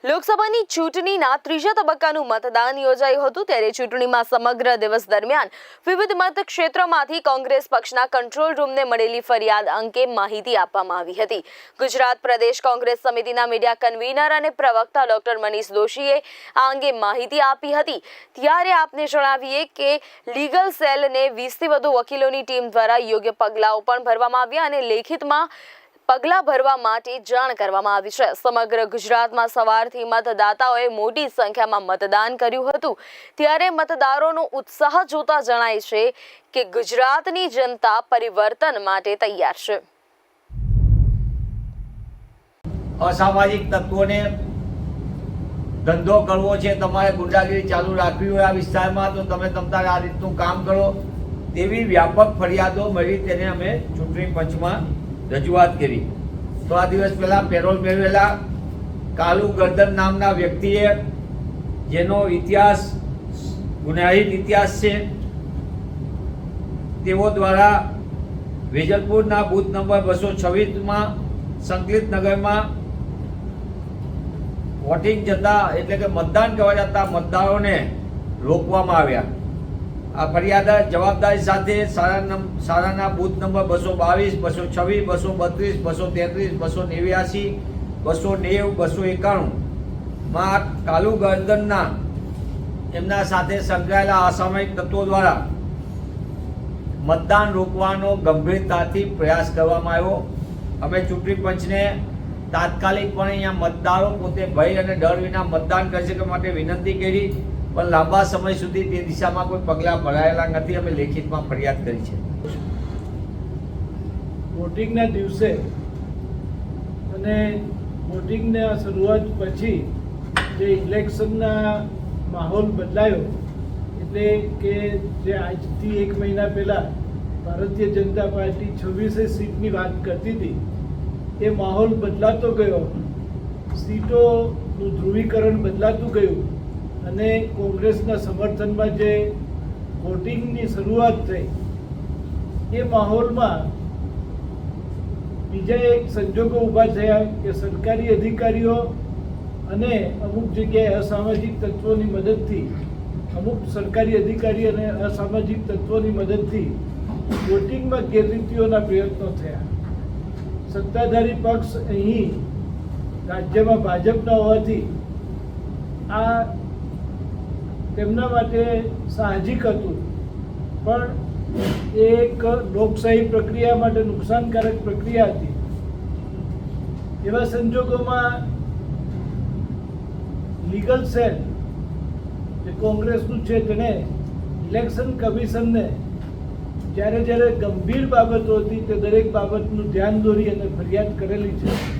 લોકસભાની ચૂંટણીના ત્રીજા તબક્કાનું મતદાન યોજાયું હતું ત્યારે ચૂંટણીમાં સમગ્ર દિવસ દરમિયાન વિવિધ મતક્ષેત્રોમાંથી કોંગ્રેસ પક્ષના કંટ્રોલ રૂમને મળેલી ફરિયાદ અંગે માહિતી આપવામાં આવી હતી। ગુજરાત પ્રદેશ કોંગ્રેસ સમિતિના મીડિયા કન્વીનર અને પ્રવક્તા ડોક્ટર મનીષ દોશીએ આ અંગે માહિતી આપી હતી। ત્યારે આપને જણાવીએ કે લીગલ સેલને 20થી વધુ વકીલોની ટીમ દ્વારા યોગ્ય પગલાઓ પણ ભરવામાં આવ્યા અને લેખિતમાં પગલાં ભરવા માટે જાણ કરવામાં આવી છે। સમગ્ર ગુજરાતમાં સવારથી મતદાતાઓએ મોટી સંખ્યામાં મતદાન કર્યું હતું ત્યારે મતદારોનો ઉત્સાહ જોતા જણાય છે કે ગુજરાતની જનતા પરિવર્તન માટે તૈયાર છે। અસામાજિક તત્વોને ધંધો કરવો છે, તમારે ગુંડાગીરી ચાલુ રાખવી હોય આ વિસ્તારમાં તો તમે તમારે આ રીતનું કામ કરો તેવી વ્યાપક ફરિયાદો મળી તેને અમે ચૂંટણી પંચમાં રજૂઆત કરી। તો આ દિવસ પહેલા પેરોલ મેળવેલા કાલુ ગર્દન નામના વ્યક્તિએ જેનો ઇતિહાસ ગુનાહિત ઇતિહાસ છે તેઓ દ્વારા વેજલપુરના બૂથ નંબર 226માં સંકલિત નગરમાં વોટિંગ જતા એટલે કે મતદાન કરવા જતા મતદારોને રોકવામાં આવ્યા। આ ફરિયાદ જવાબદારી સાથે શાળાના બૂથ નંબર 222, 226, 232, 233, 289, 290, 291 માં કાલુ ગર્દનના એમના સાથે સંકળાયેલા અસામયિક તત્વો દ્વારા મતદાન રોકવાનો ગંભીરતાથી પ્રયાસ કરવામાં આવ્યો। અમે ચૂંટણી પંચને તાત્કાલિકપણે અહીંયા મતદારો પોતે ભય અને ડર વિના મતદાન કરી શકે માટે વિનંતી કરી, પણ લાંબા સમય સુધી તે દિશામાં કોઈ પગલાં ભરાયેલા નથી। અમે લેખિતમાં ફરિયાદ કરી છે। વોટિંગના દિવસે અને વોટિંગના શરૂઆત પછી જે ઇલેક્શનના માહોલ બદલાયો એટલે કે જે આજથી 1 મહિના પહેલાં ભારતીય જનતા પાર્ટી 26 સીટની વાત કરતી હતી એ માહોલ બદલાતો ગયો, સીટોનું ધ્રુવીકરણ બદલાતું ગયું અને કોંગ્રેસના સમર્થનમાં જે વોટિંગની શરૂઆત થઈ એ માહોલમાં બીજા એક સંજોગો ઊભા થયા કે સરકારી અધિકારીઓ અને અમુક જગ્યાએ અસામાજિક તત્વોની મદદથી અમુક સરકારી અધિકારી અને અસામાજિક તત્વોની મદદથી વોટિંગમાં ગેરરીતિઓના પ્રયત્નો થયા। સત્તાધારી પક્ષ અહીં રાજ્યમાં ભાજપના હોવાથી આ તેમના માટે સાહજિક હતું, પણ એક લોકશાહી પ્રક્રિયા માટે નુકસાનકારક પ્રક્રિયા હતી। એવા સંજોગોમાં લીગલ સેલ જે કોંગ્રેસનું છે તેને ઇલેક્શન કમિશનને જ્યારે જ્યારે ગંભીર બાબતો હતી તે દરેક બાબતનું ધ્યાન દોરી અને ફરિયાદ કરેલી છે।